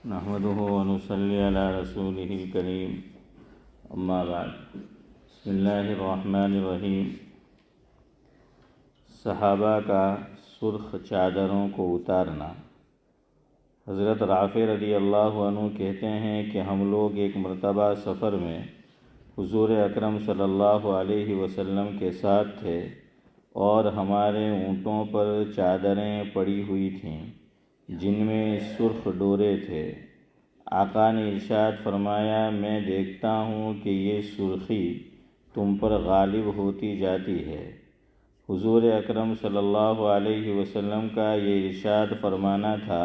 نحمده ونصلي على رسوله الكريم اما بعد بسم اللہ الرحمن الرحیم۔ صحابہ کا سرخ چادروں کو اتارنا۔ حضرت رافع رضی اللہ عنہ کہتے ہیں کہ ہم لوگ ایک مرتبہ سفر میں حضور اکرم صلی اللہ علیہ وسلم کے ساتھ تھے اور ہمارے اونٹوں پر چادریں پڑی ہوئی تھیں جن میں سرخ ڈورے تھے۔ آقا نے ارشاد فرمایا، میں دیکھتا ہوں کہ یہ سرخی تم پر غالب ہوتی جاتی ہے۔ حضور اکرم صلی اللہ علیہ وسلم کا یہ ارشاد فرمانا تھا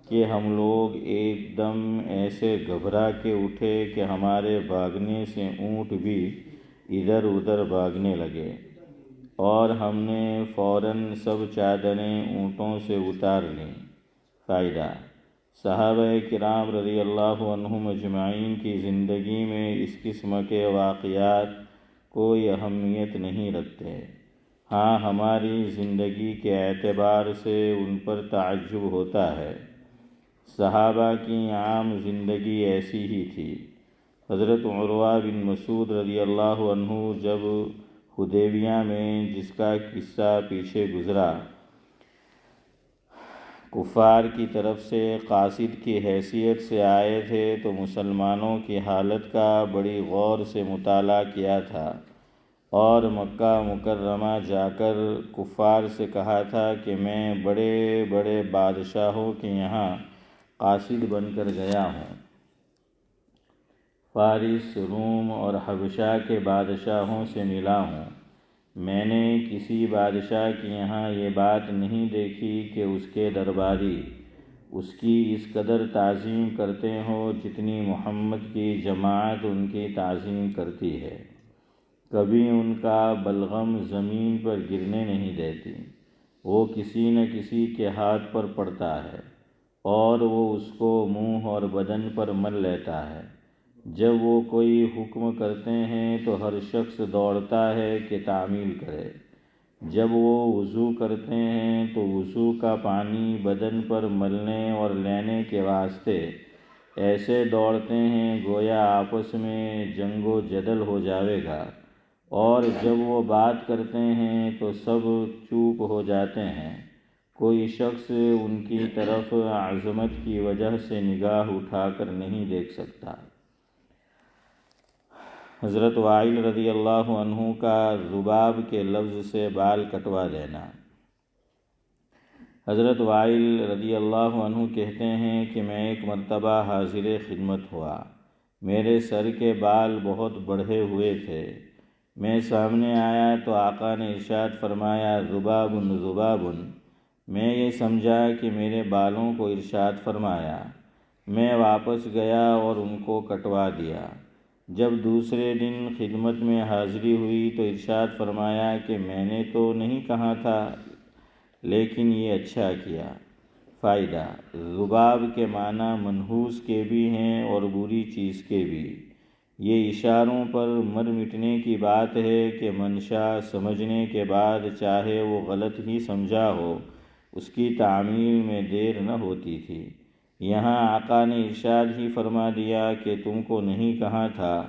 کہ ہم لوگ ایک دم ایسے گھبرا کے اٹھے کہ ہمارے بھاگنے سے اونٹ بھی ادھر ادھر بھاگنے لگے اور ہم نے فوراً سب چادریں اونٹوں سے اتار لیں۔ فائدہ: صحابہ کرام رضی اللہ عنہم اجمعین کی زندگی میں اس قسم کے واقعات کوئی اہمیت نہیں رکھتے، ہاں ہماری زندگی کے اعتبار سے ان پر تعجب ہوتا ہے۔ صحابہ کی عام زندگی ایسی ہی تھی۔ حضرت عروہ بن مسعود رضی اللہ عنہ جب حدیبیہ میں، جس کا قصہ پیچھے گزرا، کفار کی طرف سے قاصد کی حیثیت سے آئے تھے تو مسلمانوں کی حالت کا بڑی غور سے مطالعہ کیا تھا اور مکہ مکرمہ جا کر کفار سے کہا تھا کہ میں بڑے بڑے بادشاہوں کے یہاں قاصد بن کر گیا ہوں، فارس، روم اور حبشہ کے بادشاہوں سے ملا ہوں۔ میں نے کسی بادشاہ کے یہاں یہ بات نہیں دیکھی کہ اس کے درباری اس کی اس قدر تعظیم کرتے ہوں جتنی محمد کی جماعت ان کی تعظیم کرتی ہے۔ کبھی ان کا بلغم زمین پر گرنے نہیں دیتی، وہ کسی نہ کسی کے ہاتھ پر پڑتا ہے اور وہ اس کو منہ اور بدن پر مل لیتا ہے۔ جب وہ کوئی حکم کرتے ہیں تو ہر شخص دوڑتا ہے کہ تعمیل کرے۔ جب وہ وضو کرتے ہیں تو وضو کا پانی بدن پر ملنے اور لینے کے واسطے ایسے دوڑتے ہیں گویا آپس میں جنگ و جدل ہو جاوے گا، اور جب وہ بات کرتے ہیں تو سب چوپ ہو جاتے ہیں، کوئی شخص ان کی طرف عظمت کی وجہ سے نگاہ اٹھا کر نہیں دیکھ سکتا۔ حضرت وائل رضی اللہ عنہ کا ذباب کے لفظ سے بال کٹوا دینا۔ حضرت وائل رضی اللہ عنہ کہتے ہیں کہ میں ایک مرتبہ حاضر خدمت ہوا، میرے سر کے بال بہت بڑھے ہوئے تھے۔ میں سامنے آیا تو آقا نے ارشاد فرمایا، ذباب ذباب۔ میں یہ سمجھا کہ میرے بالوں کو ارشاد فرمایا۔ میں واپس گیا اور ان کو کٹوا دیا۔ جب دوسرے دن خدمت میں حاضری ہوئی تو ارشاد فرمایا کہ میں نے تو نہیں کہا تھا، لیکن یہ اچھا کیا۔ فائدہ: ذباب کے معنی منحوس کے بھی ہیں اور بری چیز کے بھی۔ یہ اشاروں پر مر مٹنے کی بات ہے کہ منشا سمجھنے کے بعد چاہے وہ غلط ہی سمجھا ہو، اس کی تعمیل میں دیر نہ ہوتی تھی۔ یہاں آقا نے ارشاد ہی فرما دیا کہ تم کو نہیں کہا تھا،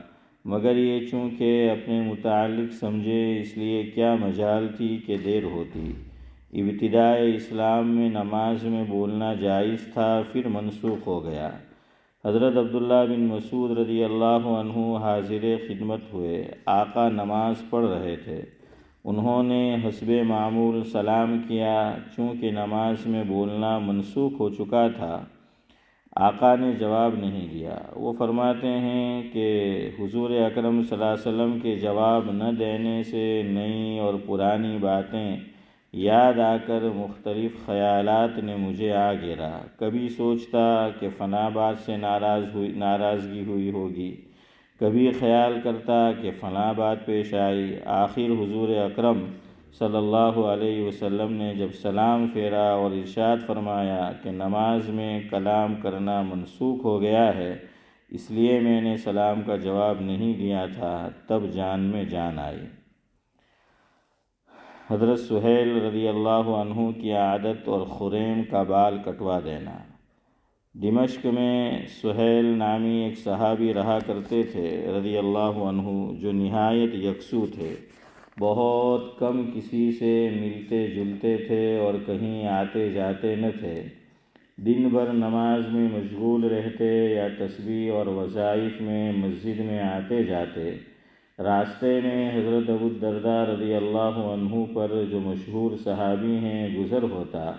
مگر یہ چونکہ اپنے متعلق سمجھے اس لیے کیا مجال تھی کہ دیر ہوتی۔ ابتدائے اسلام میں نماز میں بولنا جائز تھا، پھر منسوخ ہو گیا۔ حضرت عبداللہ بن مسعود رضی اللہ عنہ حاضر خدمت ہوئے، آقا نماز پڑھ رہے تھے، انہوں نے حسب معمول سلام کیا۔ چونکہ نماز میں بولنا منسوخ ہو چکا تھا، آقا نے جواب نہیں دیا۔ وہ فرماتے ہیں کہ حضور اکرم صلی اللہ علیہ وسلم کے جواب نہ دینے سے نئی اور پرانی باتیں یاد آ کر مختلف خیالات نے مجھے آ گھیرا۔ کبھی سوچتا کہ فلاں بات سے ناراضگی ہوئی ہوگی، کبھی خیال کرتا کہ فلاں بات پیش آئی۔ آخر حضور اکرم صلی اللہ علیہ وسلم نے جب سلام پھیرا اور ارشاد فرمایا کہ نماز میں کلام کرنا منسوخ ہو گیا ہے، اس لیے میں نے سلام کا جواب نہیں دیا تھا، تب جان میں جان آئی۔ حضرت سہیل رضی اللہ عنہ کی عادت اور خریم کا بال کٹوا دینا۔ دمشق میں سہیل نامی ایک صحابی رہا کرتے تھے رضی اللہ عنہ، جو نہایت یکسو تھے، بہت کم کسی سے ملتے جلتے تھے اور کہیں آتے جاتے نہ تھے، دن بھر نماز میں مشغول رہتے یا تسبیح اور وظائف میں مسجد میں آتے جاتے۔ راستے میں حضرت ابو الدرداء رضی اللہ عنہ پر، جو مشہور صحابی ہیں، گزر ہوتا۔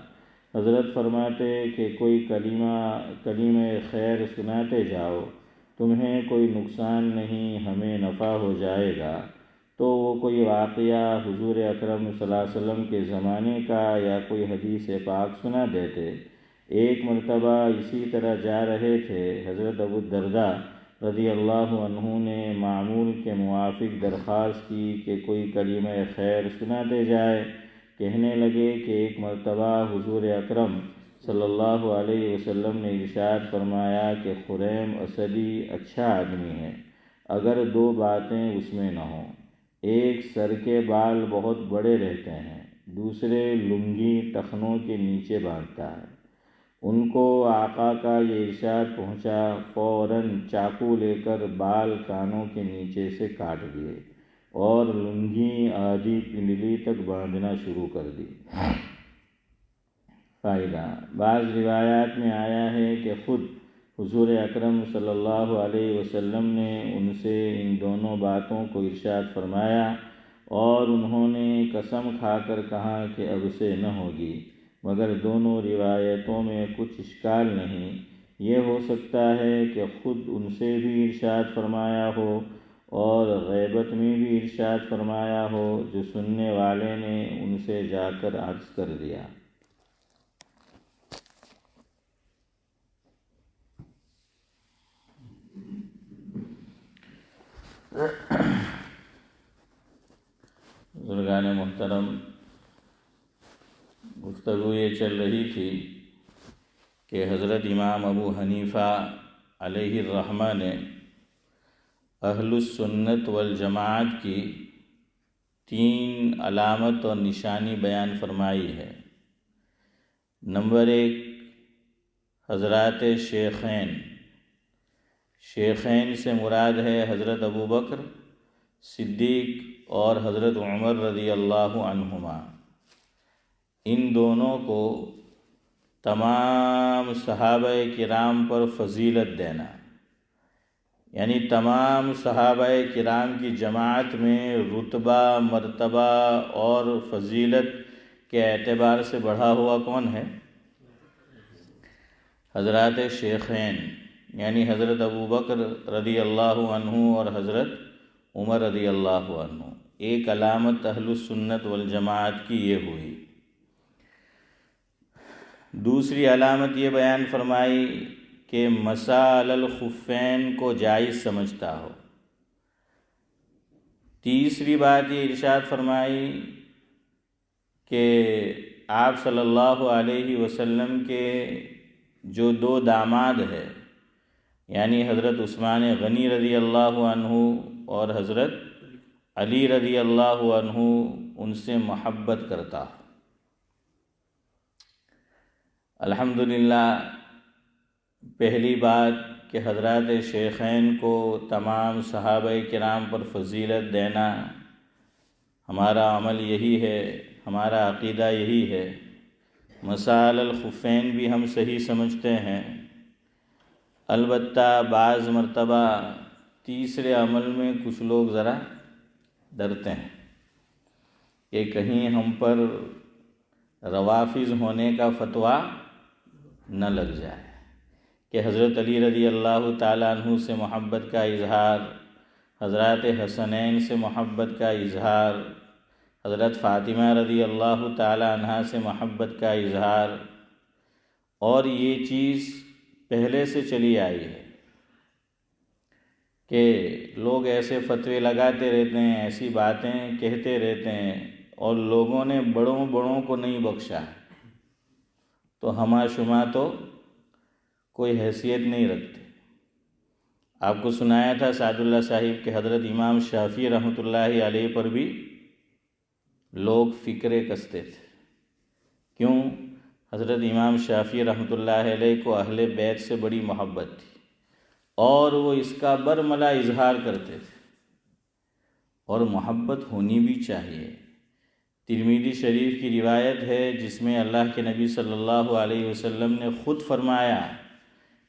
حضرت فرماتے کہ کوئی کلمہ خیر سناتے جاؤ، تمہیں کوئی نقصان نہیں، ہمیں نفع ہو جائے گا۔ تو وہ کوئی واقعہ حضور اکرم صلی اللہ علیہ وسلم کے زمانے کا یا کوئی حدیث پاک سنا دیتے۔ ایک مرتبہ اسی طرح جا رہے تھے، حضرت ابو الدرداء رضی اللہ عنہ نے معمول کے موافق درخواست کی کہ کوئی کلمہ خیر سناتے جائے۔ کہنے لگے کہ ایک مرتبہ حضور اکرم صلی اللہ علیہ وسلم نے ارشاد فرمایا کہ خریم اسدی اچھا آدمی ہے، اگر دو باتیں اس میں نہ ہوں: ایک، سر کے بال بہت بڑے رہتے ہیں، دوسرے، لنگی ٹخنوں کے نیچے باندھتا ہے۔ ان کو آقا کا یہ ارشاد پہنچا، فوراً چاقو لے کر بال کانوں کے نیچے سے کاٹ دیے اور لنگی آدھی پنڈلی تک باندھنا شروع کر دی۔ فائدہ: بعض روایات میں آیا ہے کہ خود حضور اکرم صلی اللہ علیہ وسلم نے ان سے ان دونوں باتوں کو ارشاد فرمایا اور انہوں نے قسم کھا کر کہا کہ اب سے نہ ہوگی، مگر دونوں روایتوں میں کچھ اشکال نہیں۔ یہ ہو سکتا ہے کہ خود ان سے بھی ارشاد فرمایا ہو اور غیبت میں بھی ارشاد فرمایا ہو، جو سننے والے نے ان سے جا کر عرض کر دیا۔ بزرگان محترم، گفتگو یہ چل رہی تھی کہ حضرت امام ابو حنیفہ علیہ الرحمہ نے اہل السنت والجماعت کی 3 علامت اور نشانی بیان فرمائی ہے۔ نمبر 1، حضرات شیخین۔ شیخین سے مراد ہے حضرت ابو بکر صدیق اور حضرت عمر رضی اللہ عنہما۔ ان دونوں کو تمام صحابہ کرام پر فضیلت دینا، یعنی تمام صحابہ کرام کی جماعت میں رتبہ، مرتبہ اور فضیلت کے اعتبار سے بڑھا ہوا کون ہے؟ حضرات شیخین، یعنی حضرت ابو بکر رضی اللہ عنہ اور حضرت عمر رضی اللہ عنہ۔ ایک علامت اہل السنت والجماعت کی یہ ہوئی۔ دوسری علامت یہ بیان فرمائی کہ مسح علی الخفین کو جائز سمجھتا ہو۔ تیسری بات یہ ارشاد فرمائی کہ آپ صلی اللہ علیہ وسلم کے جو 2 داماد ہیں، یعنی حضرت عثمان غنی رضی اللہ عنہ اور حضرت علی رضی اللہ عنہ، ان سے محبت کرتا ہو۔ الحمدللہ، پہلی بات کہ حضرات شیخین کو تمام صحابہ کرام پر فضیلت دینا، ہمارا عمل یہی ہے، ہمارا عقیدہ یہی ہے۔ مسح علی الخفین بھی ہم صحیح سمجھتے ہیں، البتہ بعض مرتبہ تیسرے عمل میں کچھ لوگ ذرا ڈرتے ہیں کہ کہیں ہم پر روافض ہونے کا فتویٰ نہ لگ جائے، کہ حضرت علی رضی اللہ تعالیٰ عنہ سے محبت کا اظہار، حضرات حسنین سے محبت کا اظہار، حضرت فاطمہ رضی اللہ تعالیٰ عنہا سے محبت کا اظہار، اور یہ چیز پہلے سے چلی آئی ہے کہ لوگ ایسے فتوے لگاتے رہتے ہیں، ایسی باتیں کہتے رہتے ہیں، اور لوگوں نے بڑوں کو نہیں بخشا، تو ہما شما تو کوئی حیثیت نہیں رکھتے۔ آپ کو سنایا تھا سعد اللہ صاحب کہ حضرت امام شافعی رحمۃ اللہ علیہ پر بھی لوگ فکرے کستے تھے۔ کیوں؟ حضرت امام شافعی رحمۃ اللہ علیہ کو اہل بیت سے بڑی محبت تھی اور وہ اس کا برملا اظہار کرتے تھے، اور محبت ہونی بھی چاہیے۔ ترمذی شریف کی روایت ہے جس میں اللہ کے نبی صلی اللہ علیہ وسلم نے خود فرمایا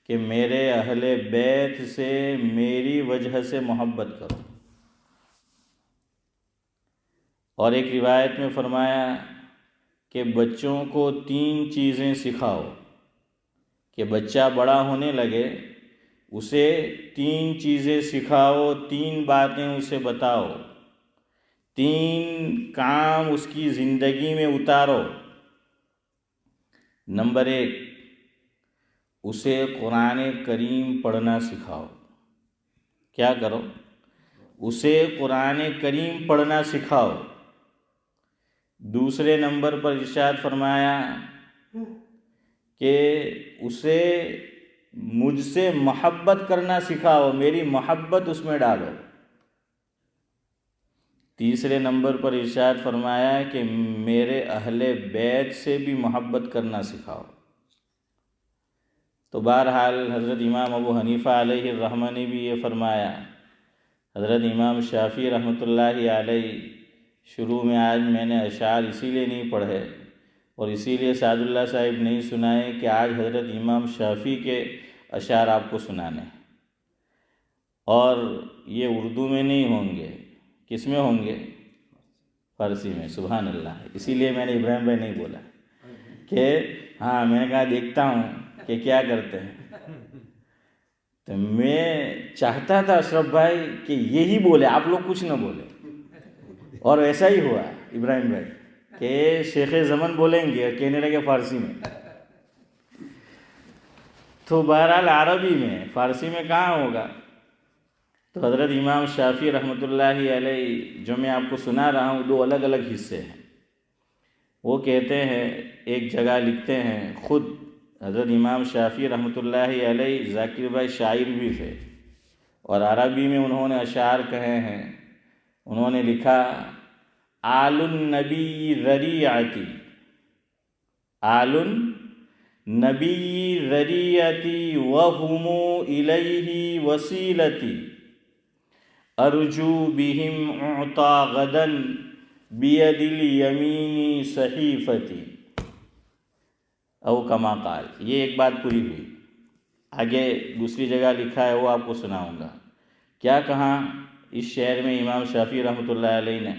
کہ میرے اہل بیت سے میری وجہ سے محبت کرو، اور ایک روایت میں فرمایا کہ بچوں کو 3 چیزیں سکھاؤ، کہ بچہ بڑا ہونے لگے اسے 3 چیزیں سکھاؤ، 3 باتیں اسے بتاؤ، 3 کام اس کی زندگی میں اتارو۔ نمبر 1، اسے قرآن کریم پڑھنا سکھاؤ۔ کیا کرو؟ اسے قرآن کریم پڑھنا سکھاؤ۔ دوسرے نمبر پر ارشاد فرمایا کہ اسے مجھ سے محبت کرنا سکھاؤ، میری محبت اس میں ڈالو۔ تیسرے نمبر پر ارشاد فرمایا کہ میرے اہل بیت سے بھی محبت کرنا سکھاؤ۔ تو بہرحال حضرت امام ابو حنیفہ علیہ الرحمہ نے بھی یہ فرمایا۔ حضرت امام شافعی رحمۃ اللہ علیہ، شروع میں آج میں نے اشعار اسی لیے نہیں پڑھے اور اسی لیے سعد اللہ صاحب نہیں سنائے کہ آج حضرت امام شافعی کے اشعار آپ کو سنانے، اور یہ اردو میں نہیں ہوں گے، کس میں ہوں گے؟ فارسی میں۔ سبحان اللہ۔ اسی لیے میں نے ابراہیم بھائی نہیں بولا کہ ہاں، میں نے کہا دیکھتا ہوں کہ کیا کرتے ہیں، تو میں چاہتا تھا اشرف بھائی کہ یہی بولے، آپ لوگ کچھ نہ بولے، اور ایسا ہی ہوا ابراہیم بھائی کہ شیخ زمن بولیں گے اور کہنے لگے فارسی میں۔ تو بہرحال عربی میں، فارسی میں کہاں ہوگا؟ تو حضرت امام شافعی رحمۃ اللہ علیہ جو میں آپ کو سنا رہا ہوں 2 الگ الگ حصے ہیں۔ وہ کہتے ہیں، ایک جگہ لکھتے ہیں خود حضرت امام شافعی رحمۃ اللہ علیہ، ذاکر بھائی شاعر بھی تھے اور عربی میں انہوں نے اشعار کہے ہیں۔ انہوں نے لکھا، آل النبی ذریعتی، آل النبی ذریعتی وہم الیہ وسیلتی، ارجو بہم اعطا غدا بید الیمین صحیفتی، او کما قال۔ یہ ایک بات پوری ہوئی۔ آگے دوسری جگہ لکھا ہے، وہ آپ کو سناؤں گا۔ کیا کہا اس شعر میں امام شافعی رحمۃ اللہ علیہ نے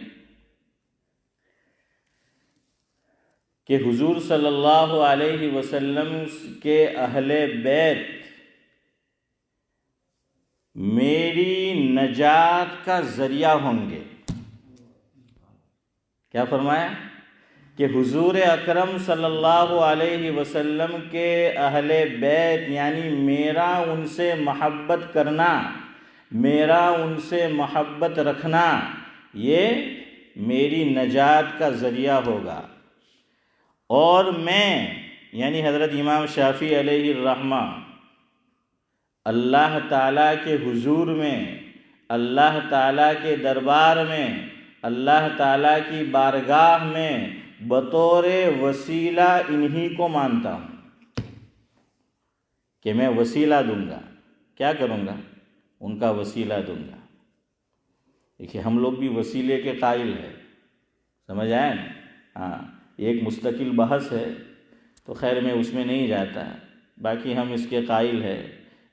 کہ حضور صلی اللہ علیہ وسلم کے اہل بیت میری نجات کا ذریعہ ہوں گے۔ کیا فرمایا؟ کہ حضور اکرم صلی اللہ علیہ وسلم کے اہل بیت یعنی میرا ان سے محبت کرنا، میرا ان سے محبت رکھنا، یہ میری نجات کا ذریعہ ہوگا۔ اور میں یعنی حضرت امام شافعی علیہ الرحمہ اللہ تعالیٰ کے حضور میں، اللہ تعالیٰ کے دربار میں، اللہ تعالیٰ کی بارگاہ میں بطور وسیلہ انہی کو مانتا ہوں کہ میں وسیلہ دوں گا۔ کیا کروں گا؟ ان کا وسیلہ دوں گا۔ دیکھیے ہم لوگ بھی وسیلے کے قائل ہیں، سمجھ آئے نا؟ ہاں، ایک مستقل بحث ہے، تو خیر میں اس میں نہیں جاتا، باقی ہم اس کے قائل ہیں۔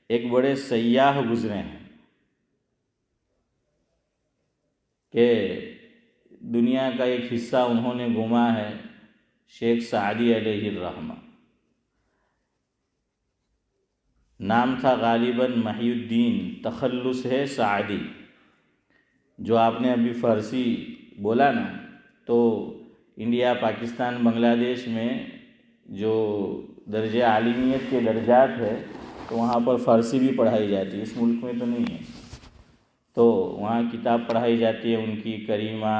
ایک بڑے سیاح گزرے ہیں کہ دنیا کا ایک حصہ انہوں نے گھوما ہے، شیخ سعدی علیہ الرحمہ، نام تھا غالباً محی الدین، تخلص ہے سعدی۔ جو آپ نے ابھی فارسی بولا نا، تو انڈیا، پاکستان، بنگلہ دیش میں جو درجہ عالمیت کے درجات ہے تو وہاں پر فارسی بھی پڑھائی جاتی ہے، اس ملک میں تو نہیں ہے، تو وہاں کتاب پڑھائی جاتی ہے ان کی، کریمہ،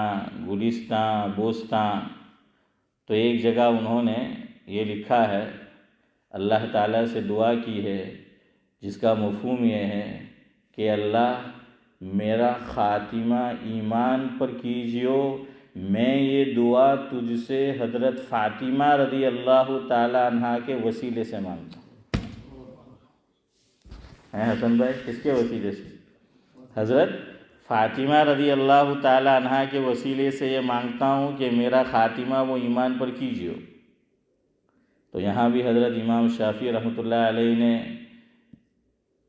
گلستاں، بوستاں۔ تو ایک جگہ انہوں نے یہ لکھا ہے، اللہ تعالیٰ سے دعا کی ہے جس کا مفہوم یہ ہے کہ اللہ میرا خاتمہ ایمان پر کیجیو میں یہ دعا تجھ سے حضرت فاطمہ رضی اللہ تعالیٰ عنہ کے وسیلے سے مانگتا ہوں۔ ہیں حسن بھائی، کس کے وسیلے سے؟ حضرت فاطمہ رضی اللہ تعالیٰ عنہ کے وسیلے سے یہ مانگتا ہوں کہ میرا خاتمہ وہ ایمان پر کیجیے۔ تو یہاں بھی حضرت امام شافعی رحمۃ اللہ علیہ نے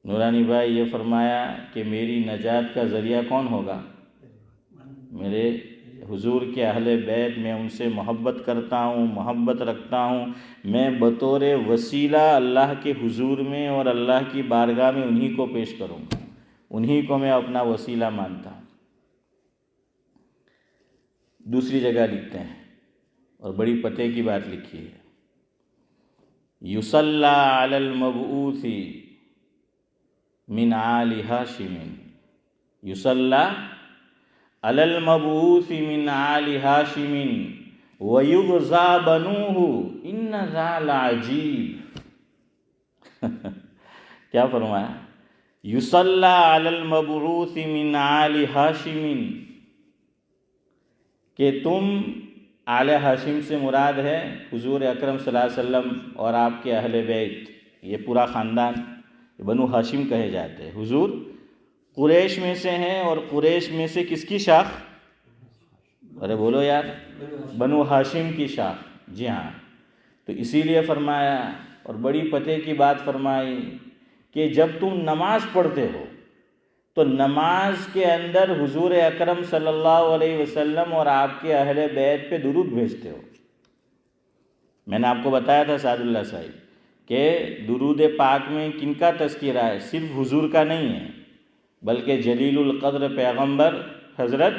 نورانی بھائی یہ فرمایا کہ میری نجات کا ذریعہ کون ہوگا؟ میرے حضور کے اہل بیت، میں ان سے محبت کرتا ہوں، محبت رکھتا ہوں، میں بطور وسیلہ اللہ کے حضور میں اور اللہ کی بارگاہ میں انہی کو پیش کروں گا، انہی کو میں اپنا وسیلہ مانتا ہوں۔ دوسری جگہ لکھتے ہیں اور بڑی پتے کی بات لکھی ہے، یصلی علی المبعوث من آل ہاشم، یصلی علی المبعوث من آل ہاشم ویغزا بنوہ ان ذا لعجیب۔ کیا فرمایا؟ یصلی علی المبعوث من آل ہاشم، کہ تم آل ہاشم سے مراد ہے حضور اکرم صلی اللہ علیہ وسلم اور آپ کے اہل بیت، یہ پورا خاندان بنو ہاشم کہے جاتے ہیں۔ حضور قریش میں سے ہیں، اور قریش میں سے کس کی شاخ؟ ارے بولو یار، بنو ہاشم کی شاخ، جی ہاں۔ تو اسی لیے فرمایا اور بڑی پتے کی بات فرمائی کہ جب تم نماز پڑھتے ہو تو نماز کے اندر حضور اکرم صلی اللہ علیہ وسلم اور آپ کے اہل بیت پہ درود بھیجتے ہو۔ میں نے آپ کو بتایا تھا سعد اللہ صاحب کہ درود پاک میں کن کا تذکرہ ہے؟ صرف حضور کا نہیں ہے، بلکہ جلیل القدر پیغمبر حضرت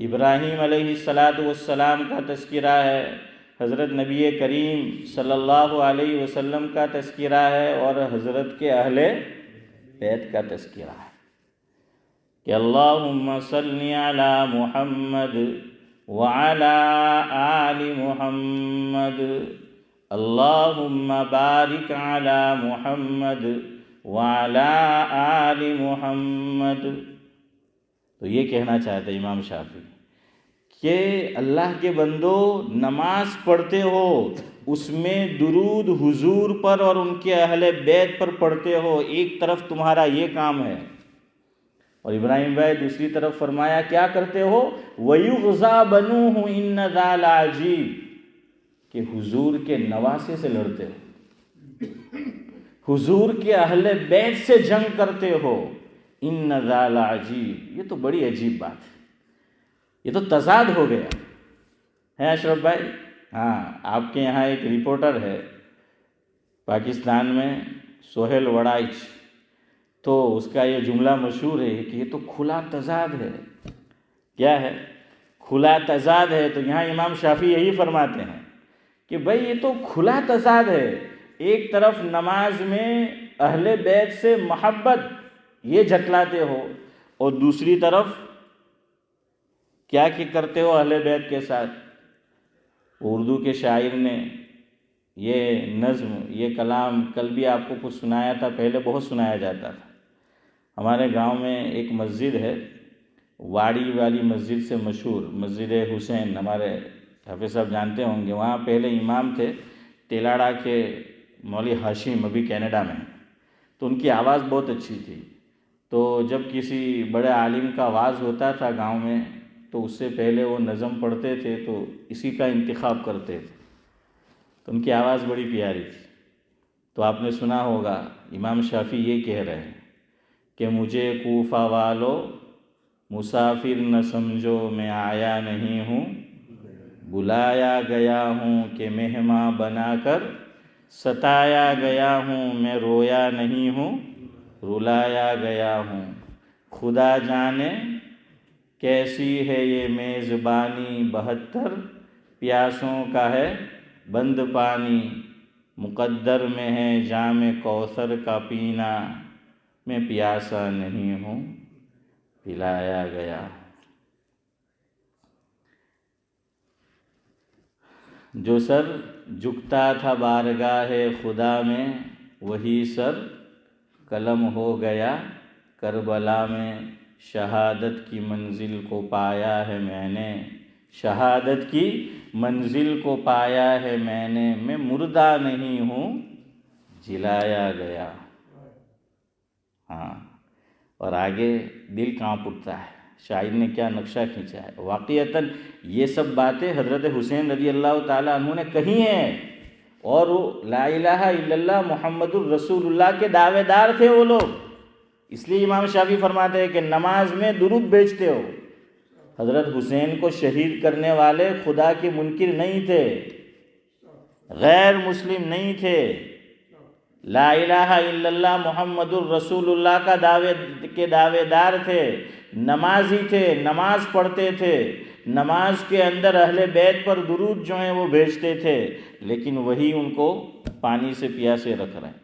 ابراہیم علیہ السلام کا تذکرہ ہے، حضرت نبی کریم صلی اللہ علیہ وسلم کا تذکرہ ہے، اور حضرت کے اہل بیت کا تذکرہ ہے کہ اللہم صلی علی محمد وعلی آل محمد، اللہم بارک علی محمد وعلی آل محمد۔ تو یہ کہنا چاہتے امام شافعی کہ اللہ کے بندو نماز پڑھتے ہو، اس میں درود حضور پر اور ان کے اہل بیت پر پڑھتے ہو، ایک طرف تمہارا یہ کام ہے، اور ابراہیم بھائی دوسری طرف فرمایا کیا کرتے ہو؟ وَيُغْزَى بَنُوهُ إِنَّ ذَا لَعَجِيبٌ، کہ حضور کے نواسے سے لڑتے ہو، حضور کے اہل بیت سے جنگ کرتے ہو، إِنَّ ذَا لَعَجِيبٌ۔ یہ تو بڑی عجیب بات ہے، یہ تو تضاد ہو گیا ہے اشرف بھائی۔ ہاں، آپ کے یہاں ایک رپورٹر ہے پاکستان میں، سہیل وڑائچ، تو اس کا یہ جملہ مشہور ہے کہ یہ تو کھلا تضاد ہے۔ کیا ہے؟ کھلا تضاد ہے۔ تو یہاں امام شافعی یہی فرماتے ہیں کہ بھئی یہ تو کھلا تضاد ہے، ایک طرف نماز میں اہل بیت سے محبت یہ جھٹلاتے ہو، اور دوسری طرف کیا کرتے ہو اہل بیت کے ساتھ۔ اردو کے شاعر نے یہ نظم، یہ کلام کل بھی آپ کو کچھ سنایا تھا، پہلے بہت سنایا جاتا تھا۔ ہمارے گاؤں میں ایک مسجد ہے، واڑی والی مسجد سے مشہور، مسجد حسین، ہمارے حافظ صاحب جانتے ہوں گے، وہاں پہلے امام تھے تیلاڑا کے مولوی ہاشم، ابھی کینیڈا میں، تو ان کی آواز بہت اچھی تھی۔ تو جب کسی بڑے عالم کا وعظ ہوتا تھا گاؤں میں تو اس سے پہلے وہ نظم پڑھتے تھے، تو اسی کا انتخاب کرتے تھے، تو ان کی آواز بڑی پیاری تھی۔ تو آپ نے سنا ہوگا امام شافعی یہ کہہ رہے ہیں کہ مجھے کوفہ والو مسافر نہ سمجھو، میں آیا نہیں ہوں، بلایا گیا ہوں کہ مہماں بنا کر، ستایا گیا ہوں میں رویا نہیں ہوں، رلایا گیا ہوں۔ خدا جانے کیسی ہے یہ میزبانی، 72 پیاسوں کا ہے بند پانی، مقدر میں ہے جام کوثر کا پینا، میں پیاسا نہیں ہوں پلایا گیا۔ جو سر جھکتا تھا بارگاہ خدا میں، وہی سر قلم ہو گیا کربلا میں، شہادت کی منزل کو پایا ہے میں نے، شہادت کی منزل کو پایا ہے میں نے، میں مردہ نہیں ہوں جلایا گیا۔ ہاں، اور آگے دل کانپ اٹھتا ہے، شاعر نے کیا نقشہ کھینچا ہے۔ واقعتاً یہ سب باتیں حضرت حسین رضی اللہ تعالیٰ عنہ نے کہی ہیں، اور وہ لا الہ الا اللہ محمد الرسول اللہ کے دعوے دار تھے وہ لوگ۔ اس لیے امام شافعی فرماتے ہیں کہ نماز میں درود بھیجتے ہو۔ حضرت حسین کو شہید کرنے والے خدا کے منکر نہیں تھے، غیر مسلم نہیں تھے، لا الہ الا اللہ محمد الرسول اللہ کے دعوے دار تھے، نمازی تھے، نماز پڑھتے تھے، نماز کے اندر اہل بیت پر درود جو ہیں وہ بھیجتے تھے، لیکن وہی ان کو پانی سے پیاسے رکھ رہے ہیں۔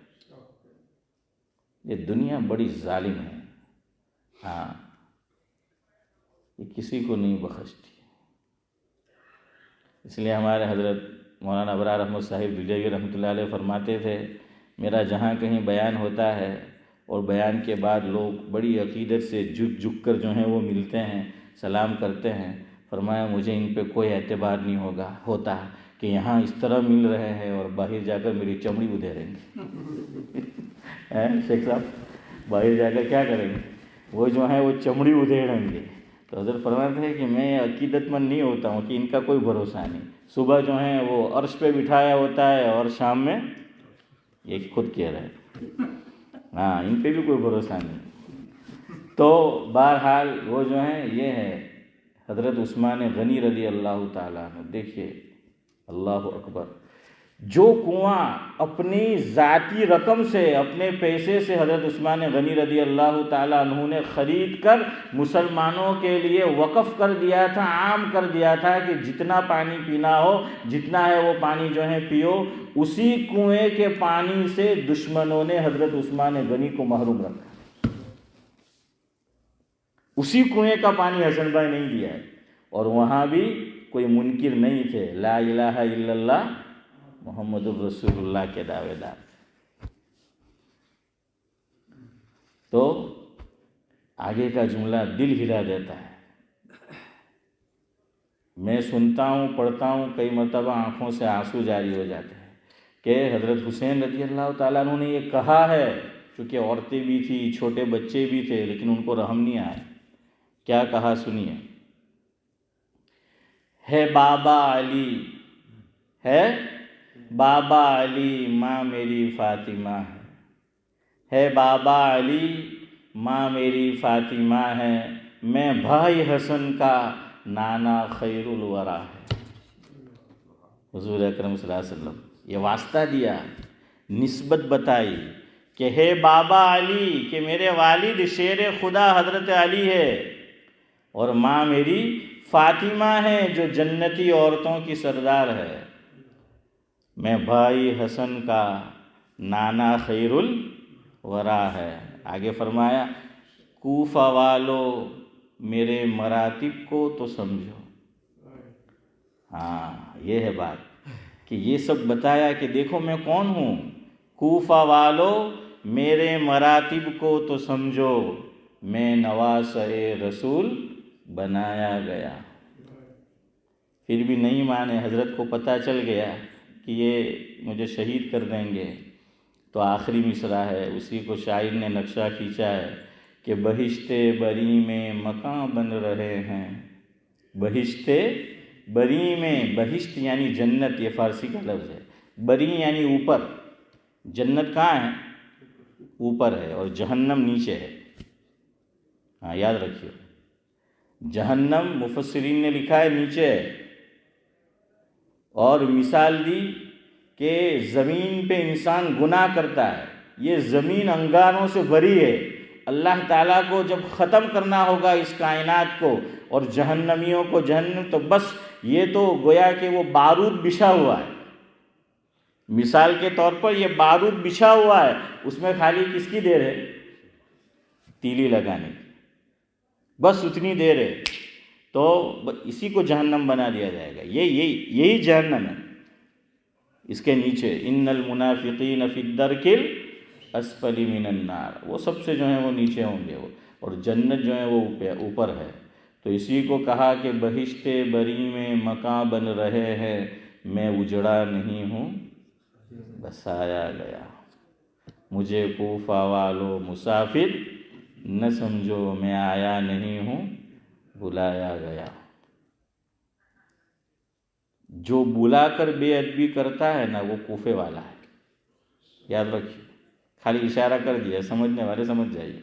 یہ دنیا بڑی ظالم ہے، ہاں، یہ کسی کو نہیں بخشتی۔ اس لیے ہمارے حضرت مولانا ابرار احمد صاحب دہلوی رحمۃ اللہ علیہ فرماتے تھے، میرا جہاں کہیں بیان ہوتا ہے اور بیان کے بعد لوگ بڑی عقیدت سے جھک کر جو ہیں وہ ملتے ہیں، سلام کرتے ہیں، فرمایا مجھے ان پہ کوئی اعتبار نہیں ہوتا کہ یہاں اس طرح مل رہے ہیں اور باہر جا کر میری چمڑی ادھیریں گے۔ شیخ صاحب باہر جا کر کیا کریں گے؟ وہ جو ہیں وہ چمڑی ادھیڑیں گے۔ تو حضرت فرماتے ہیں کہ میں عقیدت مند نہیں ہوتا ہوں کہ ان کا کوئی بھروسہ نہیں، صبح جو ہیں وہ عرش پہ بٹھایا ہوتا ہے اور شام میں یہ خود کہہ رہے ہیں، ہاں، ان پہ بھی کوئی بھروسہ نہیں۔ تو بہرحال وہ جو ہیں یہ ہے حضرت عثمان غنی رضی اللہ تعالیٰ عنہ۔ دیکھیے اللہ اکبر، جو کنواں اپنی ذاتی رقم سے، اپنے پیسے سے حضرت عثمان غنی رضی اللہ تعالیٰ عنہ نے خرید کر مسلمانوں کے لیے وقف کر دیا تھا، عام کر دیا تھا کہ جتنا پانی پینا ہو، جتنا ہے وہ پانی جو ہے پیو، اسی کنویں کے پانی سے دشمنوں نے حضرت عثمان غنی کو محروم رکھا۔ اسی کنویں کا پانی حسن بھائی نہیں دیا ہے، اور وہاں بھی کوئی منکر نہیں تھے، لا الہ الا اللہ محمد الرسول اللہ کے دعوے دار۔ تو آگے کا جملہ دل ہلا دیتا ہے۔ میں سنتا ہوں، پڑھتا ہوں، کئی مرتبہ آنکھوں سے آنسو جاری ہو جاتے ہیں کہ حضرت حسین رضی اللہ تعالیٰ عنہ نے یہ کہا ہے، چونکہ عورتیں بھی تھیں، چھوٹے بچے بھی تھے، لیکن ان کو رحم نہیں آیا۔ کیا کہا سنیے، ہے بابا علی، ہے بابا علی ماں میری فاطمہ ہے بابا علی ماں میری فاطمہ ہے، میں بھائی حسن کا نانا خیر الورا ہے۔ حضور اکرم صلی اللہ علیہ وسلم یہ واسطہ دیا، نسبت بتائی کہ ہے بابا علی، کہ میرے والد شیر خدا حضرت علی ہے، اور ماں میری فاطمہ ہے جو جنتی عورتوں کی سردار ہے، میں بھائی حسن کا نانا خیر الورا ہے۔ آگے فرمایا کوفہ والو میرے مراتب کو تو سمجھو۔ ہاں، یہ ہے بات کہ یہ سب بتایا کہ دیکھو میں کون ہوں، کوفہ والو میرے مراتب کو تو سمجھو، میں نواسۂ رسول بنایا گیا۔ پھر بھی نہیں مانے، حضرت کو پتہ چل گیا کہ یہ مجھے شہید کر دیں گے، تو آخری مصرع ہے، اسی کو شاعر نے نقشہ کھینچا ہے کہ بہشت بری میں مکاں بن رہے ہیں، بہشت بری میں، بہشت یعنی جنت، یہ فارسی کا لفظ ہے، بری یعنی اوپر، جنت کہاں ہے؟ اوپر ہے، اور جہنم نیچے ہے۔ ہاں یاد رکھیے، جہنم مفسرین نے لکھا ہے نیچے ہے، اور مثال دی کہ زمین پہ انسان گناہ کرتا ہے، یہ زمین انگاروں سے بھری ہے، اللہ تعالیٰ کو جب ختم کرنا ہوگا اس کائنات کو اور جہنمیوں کو جہنم، تو بس یہ تو گویا کہ وہ بارود بچھا ہوا ہے، مثال کے طور پر یہ بارود بچھا ہوا ہے، اس میں خالی کس کی دیر ہے؟ تیلی لگانے کی، بس اتنی دیر ہے، تو اسی کو جہنم بنا دیا جائے گا۔ یہی جہنم ہے، اس کے نیچے ان المنافقین فی الدرک الاسفل من النار، وہ سب سے جو ہیں وہ نیچے ہوں گے، اور جنت جو ہے وہ اوپر ہے۔ تو اسی کو کہا کہ بہشت بری میں مکاں بن رہے ہیں، میں اجڑا نہیں ہوں بسایا گیا، مجھے کوفہ والو مسافر نہ سمجھو، میں آیا نہیں ہوں بلایا گیا۔ جو بلا کر بے ادبی کرتا ہے نا وہ کوفے والا ہے، یاد رکھیے، خالی اشارہ کر دیا، سمجھنے والے سمجھ جائیے۔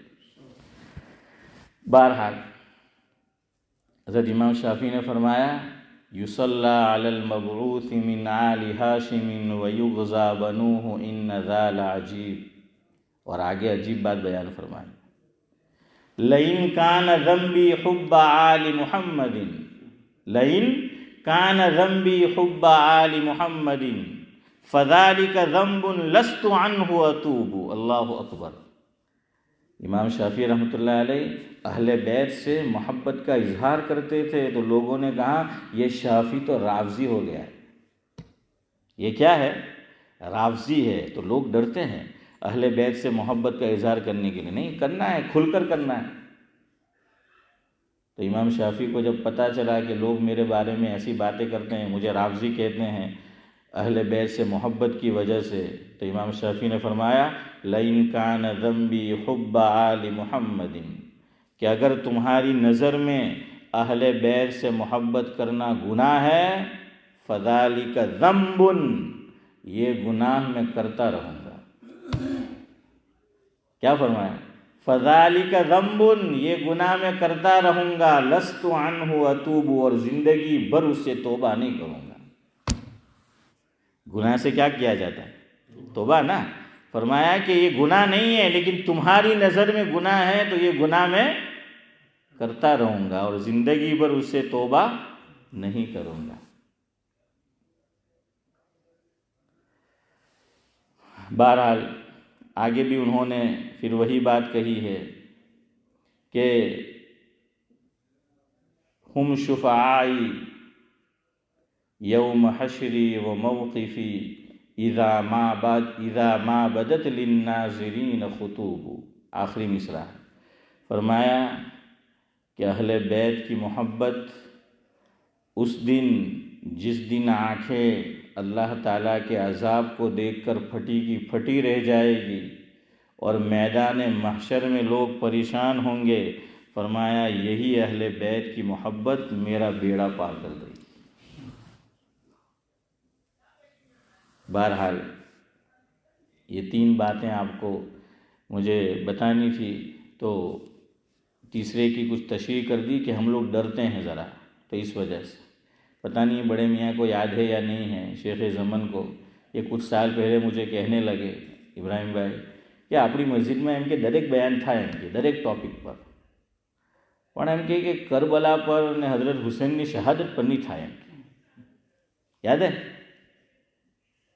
بہرحال حضرت امام شافعی نے فرمایا یصلی علی المبعوث من آل ہاشم ویغزا بنوہ ان ذا لعجیب، اور آگے عجیب بات بیان فرمائی، لئن کان ذنبی حب آل محمد، لئن کان ذنبی حب آل محمد فذلک ذنب لست عنہ اتوب۔ اللہ اکبر۔ امام شافعی رحمۃ اللہ علیہ اہل بیت سے محبت کا اظہار کرتے تھے، تو لوگوں نے کہا یہ شافعی تو رافضی ہو گیا ہے، یہ کیا ہے؟ رافضی ہے۔ تو لوگ ڈرتے ہیں اہل بیت سے محبت کا اظہار کرنے کے لیے، نہیں کرنا ہے، کھل کر کرنا ہے۔ تو امام شافعی کو جب پتہ چلا کہ لوگ میرے بارے میں ایسی باتیں کرتے ہیں، مجھے رافضی کہتے ہیں اہل بیت سے محبت کی وجہ سے، تو امام شافعی نے فرمایا لئن کان ذنبی حب آل محمد، کہ اگر تمہاری نظر میں اہل بیت سے محبت کرنا گناہ ہے، فذالک ذنب، یہ گناہ میں کرتا رہوں گا۔ کیا فرمایا؟ فذالک ذنب، یہ گناہ میں کرتا رہوں گا، لست عنہ اتوب، اور زندگی بھر اس سے توبہ نہیں کروں گا۔ گناہ سے کیا کیا جاتا ہے؟ توبہ نا۔ فرمایا کہ یہ گناہ نہیں ہے، لیکن تمہاری نظر میں گناہ ہے تو یہ گناہ میں کرتا رہوں گا اور زندگی بھر اس سے توبہ نہیں کروں گا۔ بہرحال آگے بھی انہوں نے پھر وہی بات کہی ہے کہ ہم شفعائی یوم حشری و موقفی اذا ما بدت للناظرین خطوب، آخری مصرع۔ فرمایا کہ اہل بیت کی محبت اس دن، جس دن آنکھیں اللہ تعالیٰ کے عذاب کو دیکھ کر پھٹی کی پھٹی رہ جائے گی اور میدان محشر میں لوگ پریشان ہوں گے، فرمایا یہی اہل بیت کی محبت میرا بیڑا پار کر دے گی۔ بہرحال یہ تین باتیں آپ کو مجھے بتانی تھی، تو تیسرے کی کچھ تشریح کر دی کہ ہم لوگ ڈرتے ہیں ذرا، تو اس وجہ سے پتہ نہیں بڑے میاں کو یاد ہے یا نہیں ہے، شیخ زمن کو یہ کچھ سال پہلے مجھے کہنے لگے ابراہیم بھائی کہ اپنی مسجد میں ان کے دریک بیان تھا، ان کے دریک ٹاپک پر، પણ એમ કે કરબલા પર ને હઝરત હુસૈનની શહાદત પર નહીં થાય એમ કે યાદ હે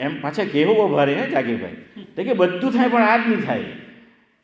એમ પાછા કહેવું ભારે હે જાગીરભાઈ, તો કે બધું થાય પણ આ જ નહીં થાય,